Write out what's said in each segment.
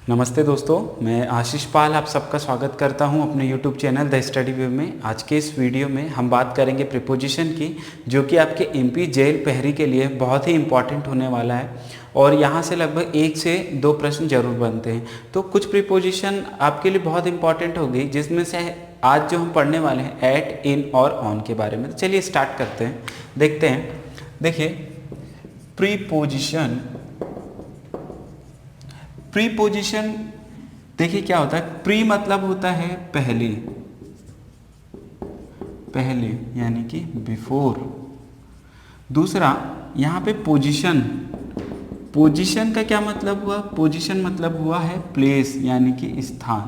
नमस्ते दोस्तों, मैं आशीष पाल आप सबका स्वागत करता हूं अपने YouTube channel the study view में। आज के इस वीडियो में हम बात करेंगे प्रीपोजिशन की, जो कि आपके MP जेल पहरी के लिए बहुत ही इम्पॉर्टेंट होने वाला है और यहाँ से लगभग 1 से 2 प्रश्न जरूर बनते हैं। तो कुछ प्रीपोजिशन आपके लिए बहुत इंपॉर्टेंट होगी, जिसमें से आज जो हम पढ़ने वाले हैं एट, इन और ऑन के बारे में। तो चलिए स्टार्ट करते हैं, देखते हैं। देखिए, प्रीपोजिशन प्रीपोजिशन देखिए क्या होता है। प्री मतलब होता है पहले, पहले यानी कि बिफोर। दूसरा यहाँ पे पोजीशन, पोजीशन का क्या मतलब हुआ? पोजीशन मतलब हुआ है प्लेस यानी कि स्थान।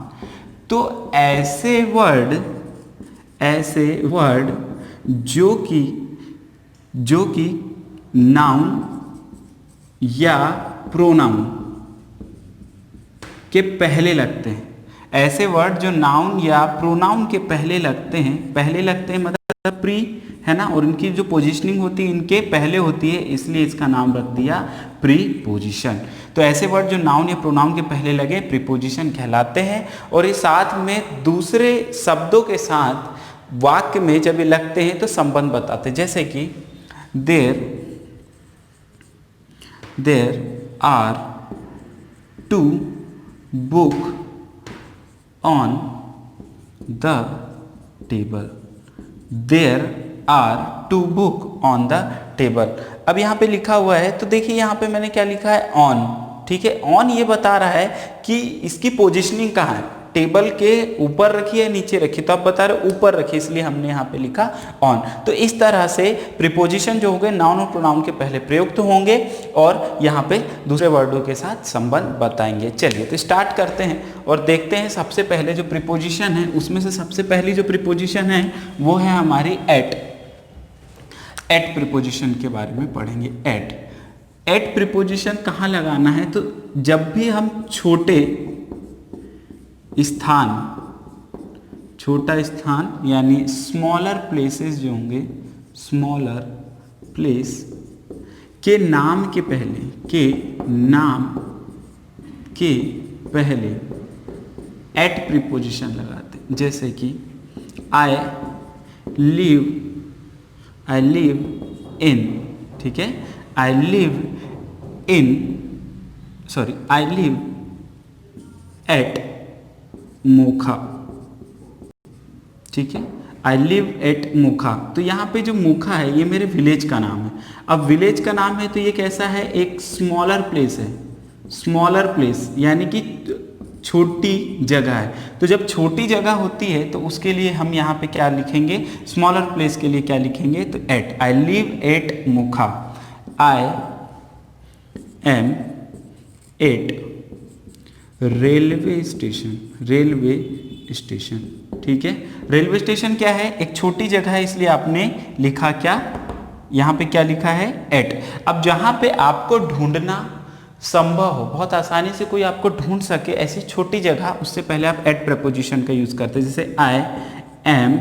तो ऐसे वर्ड जो कि नाउन या प्रोनाउन के पहले लगते हैं, ऐसे वर्ड जो नाउन या प्रोनाउन के पहले लगते हैं मतलब प्री है ना, और इनकी जो पोजीशनिंग होती है इनके पहले होती है, इसलिए इसका नाम रख दिया प्रीपोजिशन। तो ऐसे वर्ड जो नाउन या प्रोनाउन के पहले लगे प्रीपोजिशन कहलाते हैं, और ये साथ में दूसरे शब्दों के साथ वाक्य में जब ये लगते हैं तो संबंध बताते हैं। जैसे कि there are two book on the table. There are two book on the table. अब यहाँ पे लिखा हुआ है, तो देखिए यहाँ पे मैंने क्या लिखा है, ऑन। ठीक है, ऑन ये बता रहा है कि इसकी पोजीशनिंग कहाँ है, टेबल के ऊपर रखी है नीचे रखी, तो आप बता रहे ऊपर रखी, इसलिए हमने यहाँ पे लिखा ऑन। तो इस तरह से प्रीपोजिशन जो होंगे नाउन और प्रोनाउन के पहले प्रयुक्त होंगे और यहाँ पे दूसरे वर्डों के साथ संबंध बताएंगे। चलिए तो स्टार्ट करते हैं और देखते हैं। सबसे पहले जो प्रीपोजिशन है उसमें से सबसे पहली जो प्रीपोजिशन है वो है हमारी एट। एट प्रीपोजिशन के बारे में पढ़ेंगे। एट प्रीपोजिशन कहाँ लगाना है? तो जब भी हम छोटा स्थान यानी स्मॉलर प्लेसेस जो होंगे, स्मॉलर प्लेस के नाम के पहले एट प्रीपोजिशन लगाते हैं। जैसे कि आई लिव इन, ठीक है, आई लिव एट मोखा, ठीक है, आई लिव एट मोखा। तो यहाँ पे जो मोखा है ये मेरे विलेज का नाम है। अब विलेज का नाम है तो ये कैसा है, एक स्मॉलर प्लेस है। स्मॉलर प्लेस यानी कि छोटी जगह है। तो जब छोटी जगह होती है तो उसके लिए हम यहाँ पे क्या लिखेंगे, स्मॉलर प्लेस के लिए क्या लिखेंगे, तो at. I live at Mokha, I am at railway station, ठीक है। रेलवे स्टेशन क्या है, एक छोटी जगह है, इसलिए आपने लिखा क्या, यहाँ पे क्या लिखा है, एट। अब जहाँ पे आपको ढूंढना संभव हो, बहुत आसानी से कोई आपको ढूंढ सके ऐसी छोटी जगह, उससे पहले आप एट प्रपोजिशन का यूज करते हैं। जैसे आई एम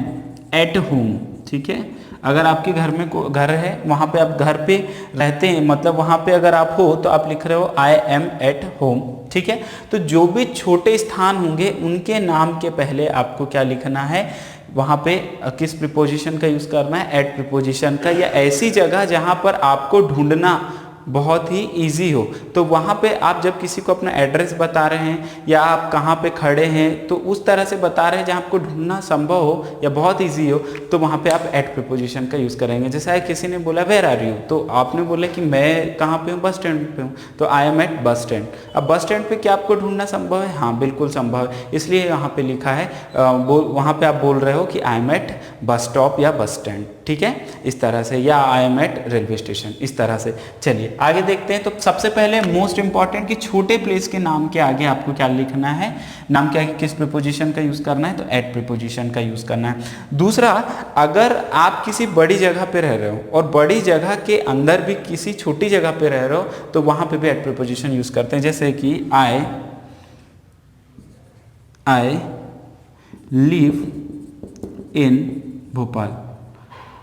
एट होम, ठीक है। अगर आपके घर में घर है, वहाँ पे आप घर पे रहते हैं, मतलब वहाँ पे अगर आप हो तो आप लिख रहे हो आई एम एट होम, ठीक है। तो जो भी छोटे स्थान होंगे उनके नाम के पहले आपको क्या लिखना है, वहाँ पे किस प्रीपोजिशन का यूज़ करना है, एट प्रीपोजिशन का, या ऐसी जगह जहाँ पर आपको ढूंढना बहुत ही इजी हो। तो वहाँ पे आप जब किसी को अपना एड्रेस बता रहे हैं या आप कहाँ पे खड़े हैं, तो उस तरह से बता रहे हैं जहाँ आपको ढूंढना संभव हो या बहुत इजी हो, तो वहाँ पे आप एट प्रीपोजिशन का यूज़ करेंगे। जैसे किसी ने बोला वेयर आर यू, तो आपने बोला कि मैं कहाँ पे हूँ, बस स्टैंड पे हूँ, तो I am at bus stand. अब बस स्टैंड पे क्या आपको ढूंढना संभव है? हाँ, बिल्कुल संभव है, इसलिए यहाँ पे लिखा है, वहाँ पे आप बोल रहे हो कि I am at bus stop या बस स्टैंड, ठीक है, इस तरह से, या I am at railway station, इस तरह से। चलिए आगे देखते हैं। तो सबसे पहले मोस्ट इंपॉर्टेंट कि छोटे प्लेस के नाम के आगे आपको क्या लिखना है, नाम के आगे किस प्रीपोजिशन का यूज करना है, तो एट प्रीपोजिशन का यूज करना है। दूसरा, अगर आप किसी बड़ी जगह पे रह रहे हो और बड़ी जगह के अंदर भी किसी छोटी जगह पे रह रहे हो, तो वहां पे भी एट प्रीपोजिशन यूज करते हैं। जैसे कि I live in Bhopal,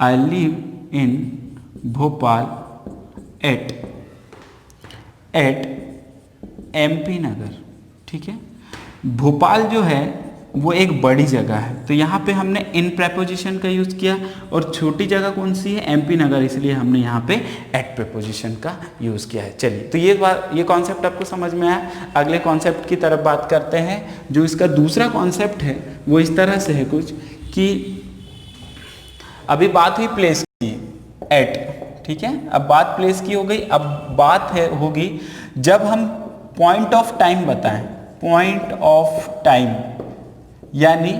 I live in Bhopal at MP Nagar, ठीक है। भोपाल जो है वो एक बड़ी जगह है, तो यहाँ पे हमने इन प्रेपोजिशन का यूज़ किया, और छोटी जगह कौन सी है, एमपी नगर, इसलिए हमने यहाँ पे एट प्रेपोजिशन का यूज़ किया है। चलिए, तो ये कॉन्सेप्ट आपको समझ में आया। अगले कॉन्सेप्ट की तरफ बात करते हैं। जो इसका दूसरा कॉन्सेप्ट है वो इस तरह से है कुछ कि अभी बात हुई प्लेस की, एट, ठीक है। अब बात प्लेस की हो गई, अब बात होगी जब हम पॉइंट ऑफ टाइम बताएं। पॉइंट ऑफ टाइम यानी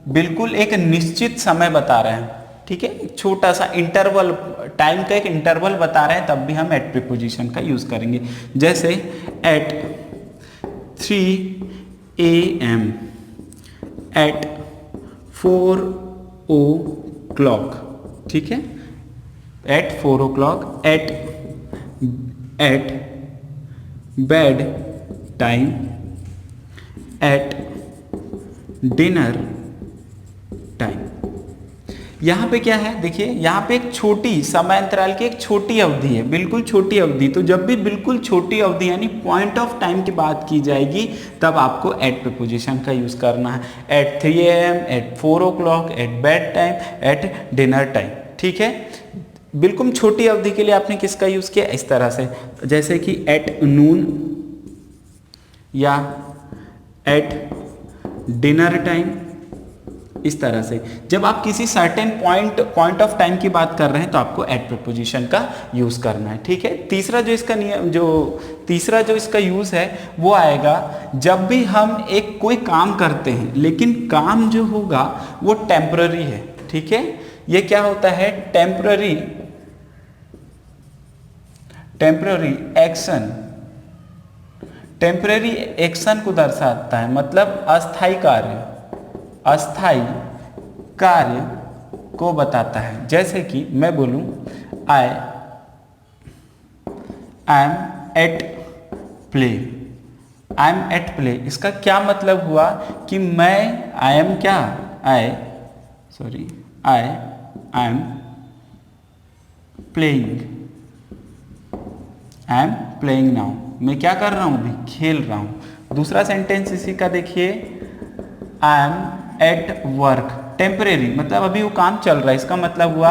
बिल्कुल एक निश्चित समय बता रहे हैं, ठीक है, एक छोटा सा इंटरवल, टाइम का एक इंटरवल बता रहे हैं, तब भी हम एट प्रीपोजिशन का यूज करेंगे। जैसे एट 3 AM, एट 4 o'clock, ठीक है, at 4 o'clock, at bed time, at dinner time. यहाँ पे क्या है, देखिए यहाँ पे एक छोटी समय अंतराल की एक छोटी अवधि है, बिल्कुल छोटी अवधि। तो जब भी बिल्कुल छोटी अवधि यानी पॉइंट ऑफ टाइम की बात की जाएगी, तब आपको एट प्रीपोजिशन का यूज करना है। At 3 AM, at 4 o'clock, at bed time, at dinner time, ठीक है। बिल्कुल छोटी अवधि के लिए आपने किसका यूज किया, इस तरह से, जैसे कि एट नून या एट डिनर टाइम, इस तरह से। जब आप किसी सर्टेन पॉइंट ऑफ टाइम की बात कर रहे हैं तो आपको एट प्रीपोजिशन का यूज करना है, ठीक है। तीसरा जो इसका यूज है वो आएगा जब भी हम कोई काम करते हैं, लेकिन काम जो होगा वो टेम्पररी है, ठीक है। ये क्या होता है, टेम्पररी एक्शन, टेम्पररी एक्शन को दर्शाता है, मतलब अस्थाई कार्य को बताता है। जैसे कि मैं बोलूं आई एम एट प्ले, इसका क्या मतलब हुआ कि मैं आई एम प्लेइंग नाउ, मैं क्या कर रहा हूं, अभी खेल रहा हूं। दूसरा सेंटेंस इसी का देखिए, आई एम एट वर्क, टेम्परेरी मतलब अभी वो काम चल रहा है, इसका मतलब हुआ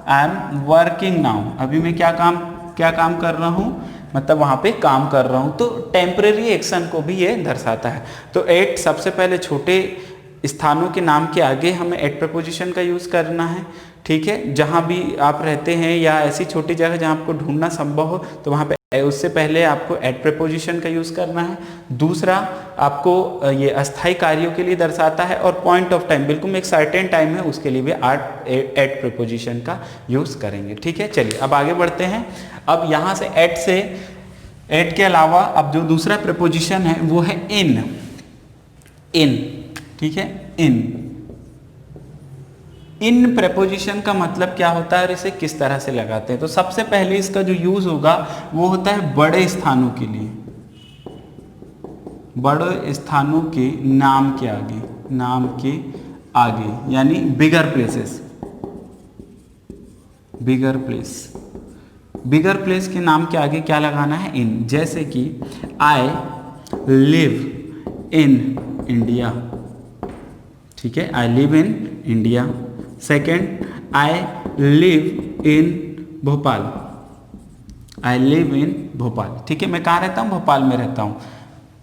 आई एम वर्किंग नाउ, अभी मैं क्या काम कर रहा हूं, मतलब वहां पे काम कर रहा हूं। तो टेम्परेरी एक्शन को भी ये दर्शाता है। तो एट, सबसे पहले छोटे स्थानों के नाम के आगे हमें एट प्रपोजिशन का यूज करना है, ठीक है। जहां भी आप रहते हैं या ऐसी छोटी जगह जहां आपको ढूंढना संभव हो, तो वहां पे उससे पहले आपको एट प्रीपोजिशन का यूज करना है। दूसरा, आपको ये अस्थायी कार्यों के लिए दर्शाता है, और पॉइंट ऑफ टाइम, बिल्कुल एक सर्टेन टाइम है, उसके लिए भी एट प्रीपोजिशन का यूज करेंगे, ठीक है। चलिए अब आगे बढ़ते हैं। अब यहाँ से एट के अलावा अब जो दूसरा प्रीपोजिशन है वो है इन, ठीक है। इन प्रेपोजिशन का मतलब क्या होता है और इसे किस तरह से लगाते हैं। तो सबसे पहले इसका जो यूज होगा वो होता है बड़े स्थानों के लिए, बड़े स्थानों के नाम के आगे, यानी बिगर प्लेसेस, बिगर प्लेस के नाम के आगे क्या लगाना है, इन। जैसे कि आई लिव इन इंडिया, ठीक है, आई live in India. Second, I live in Bhopal, ठीक है, मैं कहाँ रहता हूँ, भोपाल में रहता हूँ,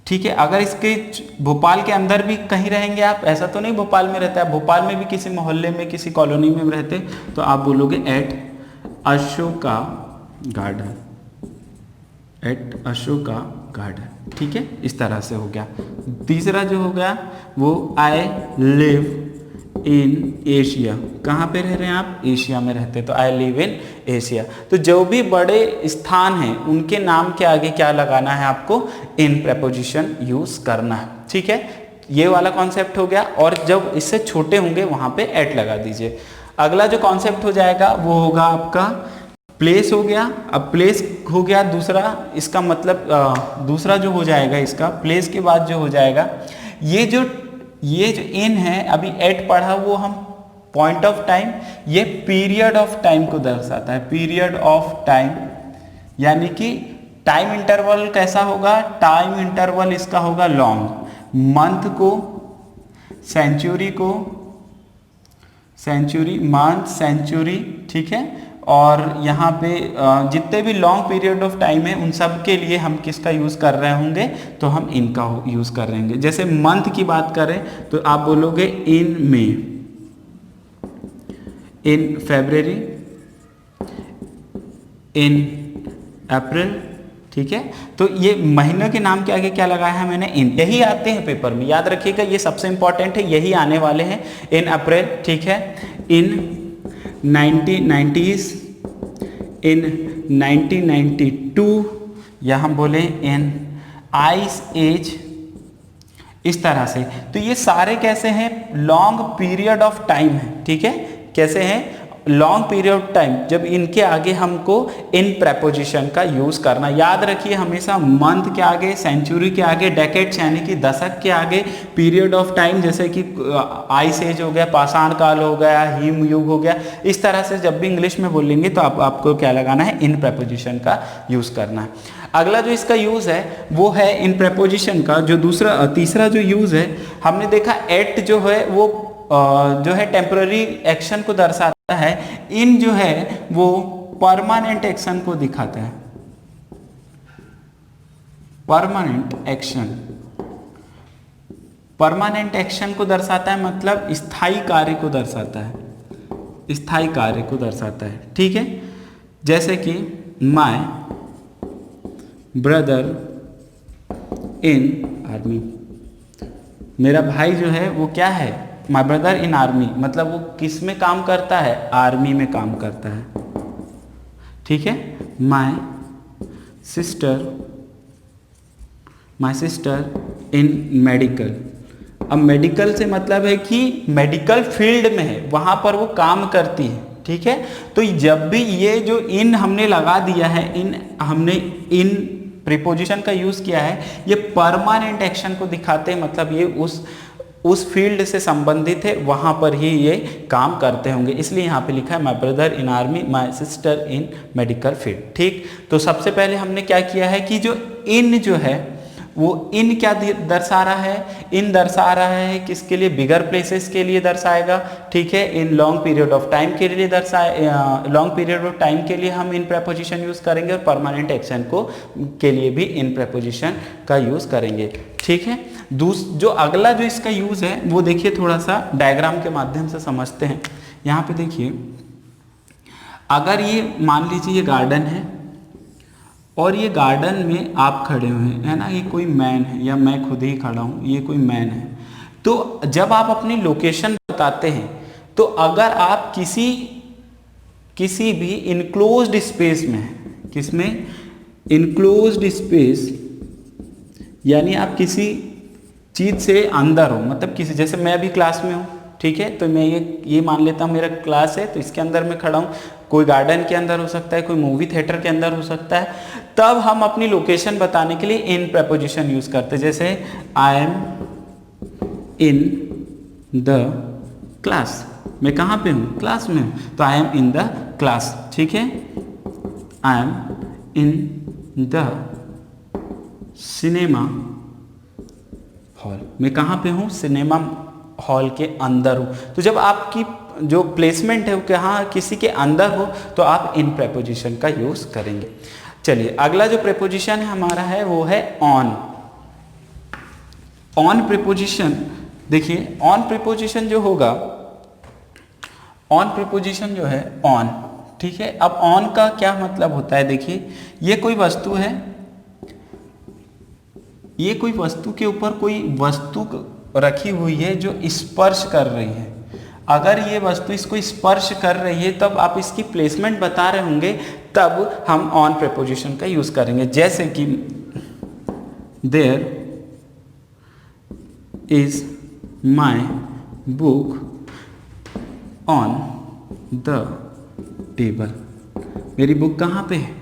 ठीक है। अगर इसके भोपाल के अंदर भी कहीं रहेंगे आप, ऐसा तो नहीं भोपाल में रहता है, भोपाल में भी किसी मोहल्ले में, किसी कॉलोनी में रहते, तो आप बोलोगे एट अशोका गार्डन, ठीक है, इस तरह से हो गया। तीसरा जो हो गया वो आई लिव इन एशिया, कहाँ पे रह रहे हैं आप, एशिया में रहते हैं, तो आई लिव इन एशिया। तो जो भी बड़े स्थान हैं उनके नाम के आगे क्या लगाना है, आपको इन प्रेपोजिशन यूज करना है, ठीक है। ये वाला कॉन्सेप्ट हो गया, और जब इससे छोटे होंगे वहां पे एट लगा दीजिए। अगला जो कॉन्सेप्ट हो जाएगा वो होगा आपका प्लेस हो गया। अब प्लेस हो गया दूसरा, इसका मतलब दूसरा जो हो जाएगा, इसका प्लेस के बाद जो हो जाएगा, ये जो इन है, अभी एट पढ़ा वो हम पॉइंट ऑफ टाइम, ये पीरियड ऑफ टाइम को दर्शाता है, पीरियड ऑफ टाइम, यानी कि टाइम इंटरवल कैसा होगा, टाइम इंटरवल इसका होगा लॉन्ग, मंथ को सेंचुरी को सेंचुरी, मंथ सेंचुरी, ठीक है। और यहाँ पे जितने भी लॉन्ग पीरियड ऑफ टाइम है उन सब के लिए हम किसका यूज़ कर रहे होंगे, तो हम इनका यूज़ कर रहे होंगे। जैसे मंथ की बात करें तो आप बोलोगे इन मई, इन फरवरी, इन अप्रैल, ठीक है। तो ये महीनों के नाम के आगे क्या लगाया है मैंने, इन, यही आते हैं पेपर में, याद रखिएगा ये सबसे इंपॉर्टेंट है, यही आने वाले हैं। इन अप्रैल, ठीक है, इन 1990s, इन 1992, या हम बोले इन आइस एज, इस तरह से। तो ये सारे कैसे हैं, लॉन्ग पीरियड ऑफ टाइम है, ठीक है। कैसे हैं, लॉन्ग पीरियड ऑफ टाइम। जब इनके आगे हमको इन प्रेपोजिशन का यूज करना, याद रखिए हमेशा मंथ के आगे, सेंचुरी के आगे, डेकेड्स यानी कि दशक के आगे, पीरियड ऑफ टाइम जैसे कि आइस एज हो गया, पाषाण काल हो गया, हिम युग हो गया, इस तरह से जब भी इंग्लिश में बोलेंगे तो आपको क्या लगाना है, इन प्रेपोजिशन का यूज करना है। अगला जो इसका यूज है वो है इन प्रेपोजिशन का, जो तीसरा जो यूज है, हमने देखा एट जो है वो जो है टेम्पररी एक्शन को दर्शाता है, इन जो है वो परमानेंट एक्शन को दिखाता है, परमानेंट एक्शन को दर्शाता है, मतलब स्थायी कार्य को दर्शाता है, स्थायी कार्य को दर्शाता है, ठीक है। जैसे कि माय ब्रदर इन आर्मी, मेरा भाई जो है वो क्या है, माय ब्रदर इन आर्मी, मतलब वो किस में काम करता है, आर्मी में काम करता है, ठीक है। माय सिस्टर इन मेडिकल, अब मेडिकल से मतलब है कि मेडिकल फील्ड में है, वहां पर वो काम करती है, ठीक है। तो जब भी ये जो इन हमने लगा दिया है, हमने इन प्रीपोजिशन का यूज किया है, ये परमानेंट एक्शन को दिखाते हैं, मतलब ये उस फील्ड से संबंधित है, वहां पर ही ये काम करते होंगे, इसलिए यहाँ पे लिखा है my brother in army, my sister in medical field, ठीक। तो सबसे पहले हमने क्या किया है कि जो इन जो है वो इन क्या दर्शा रहा है, इन दर्शा रहा है किसके लिए, बिगर प्लेसेस के लिए दर्शाएगा, ठीक है। In long period of time के लिए लॉन्ग पीरियड ऑफ टाइम के लिए हम इन प्रेपोजिशन यूज करेंगे, और परमानेंट एक्शन के लिए भी इन प्रेपोजिशन का यूज करेंगे, ठीक है। जो अगला जो इसका यूज है वो देखिए, थोड़ा सा डायग्राम के माध्यम से समझते हैं। यहाँ पे देखिए, अगर ये मान लीजिए ये गार्डन है और ये गार्डन में आप खड़े हुए हैं, है ना, ये कोई मैन है, या मैं खुद ही खड़ा हूँ, ये कोई मैन है। तो जब आप अपनी लोकेशन बताते हैं, तो अगर आप किसी भी इनक्लोज्ड स्पेस में, किसमें, इनक्लोज्ड स्पेस, यानी आप किसी चीज से अंदर हो, मतलब किसी, जैसे मैं अभी क्लास में हूँ, ठीक है, तो मैं ये मान लेता हूँ मेरा क्लास है, तो इसके अंदर मैं खड़ा हूँ, कोई गार्डन के अंदर हो सकता है, कोई मूवी थिएटर के अंदर हो सकता है, तब हम अपनी लोकेशन बताने के लिए इन प्रेपोजिशन यूज करते हैं। जैसे I am in the class, मैं कहाँ पे हूँ, क्लास में हूँ, तो I M in the class, ठीक है। I am in the cinema hall, मैं कहाँ पे हूँ, सिनेमा हॉल के अंदर हूँ। तो जब आपकी जो प्लेसमेंट है वो कहाँ, किसी के अंदर हो, तो आप इन प्रेपोजिशन का यूज करेंगे। चलिए अगला जो प्रेपोजिशन है हमारा है वो है ऑन। ऑन प्रीपोजिशन, देखिए ऑन प्रीपोजिशन जो होगा, ऑन प्रीपोजिशन जो है ऑन, ठीक है। अब ऑन का क्या मतलब होता है, देखिए ये कोई वस्तु है, ये कोई वस्तु के ऊपर कोई वस्तु रखी हुई है जो स्पर्श कर रही है। अगर ये वस्तु इसको स्पर्श कर रही है तब आप इसकी प्लेसमेंट बता रहे होंगे, तब हम ऑन प्रीपोजिशन का यूज करेंगे। जैसे कि there is my book on the table, मेरी बुक कहाँ पे है,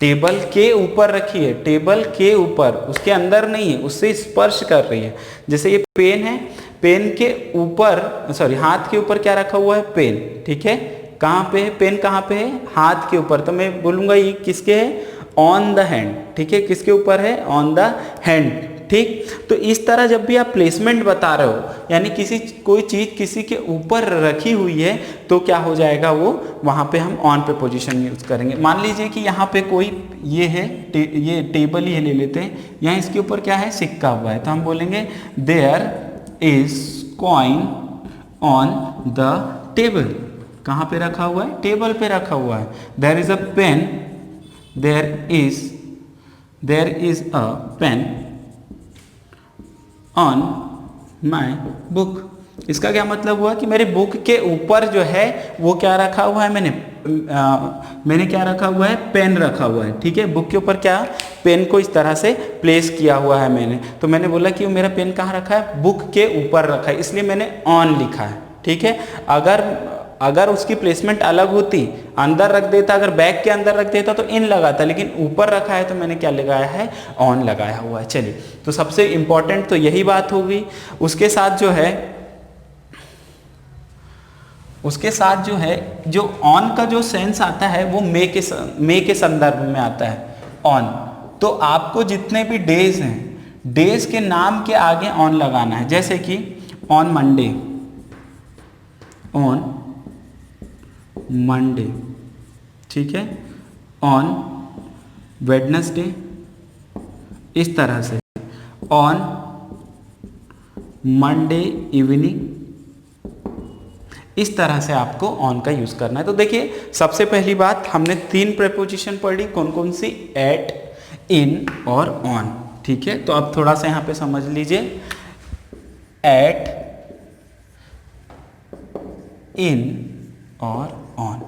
टेबल के ऊपर रखी है, टेबल के ऊपर, उसके अंदर नहीं है, उससे स्पर्श कर रही है। जैसे ये पेन है, पेन के ऊपर, सॉरी हाथ के ऊपर क्या रखा हुआ है, पेन, ठीक है। कहाँ पे है पेन, कहाँ पे है, हाथ के ऊपर, तो मैं बोलूंगा ये किसके है, ऑन द हैंड, ठीक है, किसके ऊपर है, ऑन द हैंड, ठीक। तो इस तरह जब भी आप प्लेसमेंट बता रहे हो, यानी कोई चीज किसी के ऊपर रखी हुई है, तो क्या हो जाएगा, वो वहां पे हम ऑन प्रीपोजिशन यूज करेंगे। मान लीजिए कि यहाँ पे कोई ये है, ये टेबल ही ले लेते हैं, यहाँ इसके ऊपर क्या है, सिक्का हुआ है, तो हम बोलेंगे there is coin on the table. कहाँ पे रखा हुआ है, टेबल पे रखा हुआ है। There is a pen, there is a pen on my book. इसका क्या मतलब हुआ कि मेरे बुक के ऊपर जो है वो क्या रखा हुआ है, मैंने क्या रखा हुआ है, पेन रखा हुआ है, ठीक है। बुक के ऊपर क्या, पेन को इस तरह से प्लेस किया हुआ है मैंने, तो मैंने बोला कि मेरा पेन कहाँ रखा है, बुक के ऊपर रखा है, इसलिए मैंने ऑन लिखा है, ठीक है। अगर उसकी प्लेसमेंट अलग होती, अंदर रख देता, अगर बैग के अंदर रख देता तो इन लगाता, लेकिन ऊपर रखा है तो मैंने क्या लगाया है, ऑन लगाया हुआ है। चलिए, तो सबसे इंपॉर्टेंट तो यही बात होगी। उसके साथ जो है जो ऑन का जो सेंस आता है वो मे के संदर्भ में आता है ऑन। तो आपको जितने भी डेज हैं, डेज के नाम के आगे ऑन लगाना है, जैसे कि ऑन मंडे, ऑन मंडे, ठीक है, ऑन वेडनेसडे, इस तरह से ऑन मंडे इवनिंग, इस तरह से आपको ऑन का यूज करना है। तो देखिए, सबसे पहली बात हमने 3 प्रीपोजिशन पढ़ी, कौन कौन सी, एट, इन और ऑन, ठीक है। तो अब थोड़ा सा यहाँ पे समझ लीजिए, एट, इन और ऑन।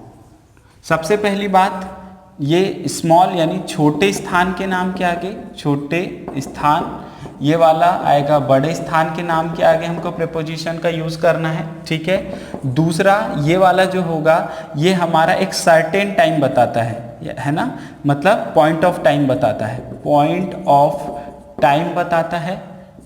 सबसे पहली बात, ये स्मॉल यानी छोटे स्थान के नाम के आगे, छोटे स्थान, ये वाला आएगा बड़े स्थान के नाम के आगे हमको प्रीपोजिशन का यूज करना है, ठीक है। दूसरा, ये वाला जो होगा ये हमारा एक सर्टेन टाइम बताता है ना, मतलब पॉइंट ऑफ टाइम बताता है, पॉइंट ऑफ टाइम बताता है,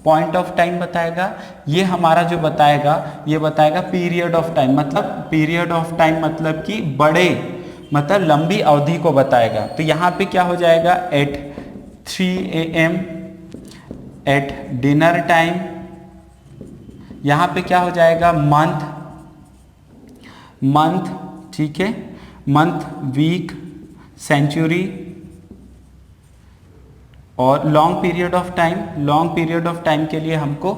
पॉइंट ऑफ टाइम बताएगा। ये हमारा जो बताएगा, ये बताएगा पीरियड ऑफ टाइम, मतलब पीरियड ऑफ टाइम मतलब कि बड़े, मतलब लंबी अवधि को बताएगा। तो यहाँ पे क्या हो जाएगा, at 3 AM, at dinner time. यहाँ पे क्या हो जाएगा, मंथ, ठीक है, मंथ, वीक, सेंचुरी और लॉन्ग पीरियड ऑफ टाइम के लिए हमको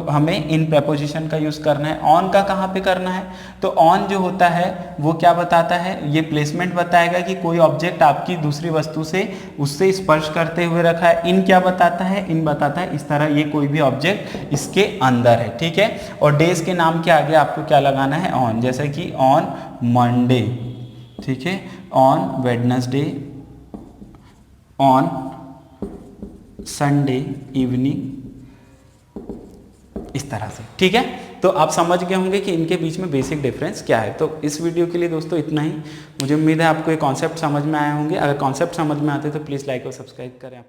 हमें इन प्रीपोजिशन का यूज करना है। ऑन का कहाँ पे करना है, तो ऑन जो होता है वो क्या बताता है, ये प्लेसमेंट बताएगा कि कोई ऑब्जेक्ट आपकी दूसरी वस्तु से उससे स्पर्श करते हुए रखा है। इन क्या बताता है, इन बताता है इस तरह ये कोई भी ऑब्जेक्ट इसके अंदर है, ठीक है। और डेज के नाम के आगे आपको क्या लगाना है, ऑन, जैसे कि ऑन मंडे, ठीक है, on Wednesday, on Sunday evening, इस तरह से, ठीक है। तो आप समझ गए होंगे कि इनके बीच में बेसिक डिफरेंस क्या है। तो इस वीडियो के लिए दोस्तों इतना ही। मुझे उम्मीद है आपको ये कॉन्सेप्ट समझ में आए होंगे। अगर कॉन्सेप्ट समझ में आते तो प्लीज़ लाइक और सब्सक्राइब करें।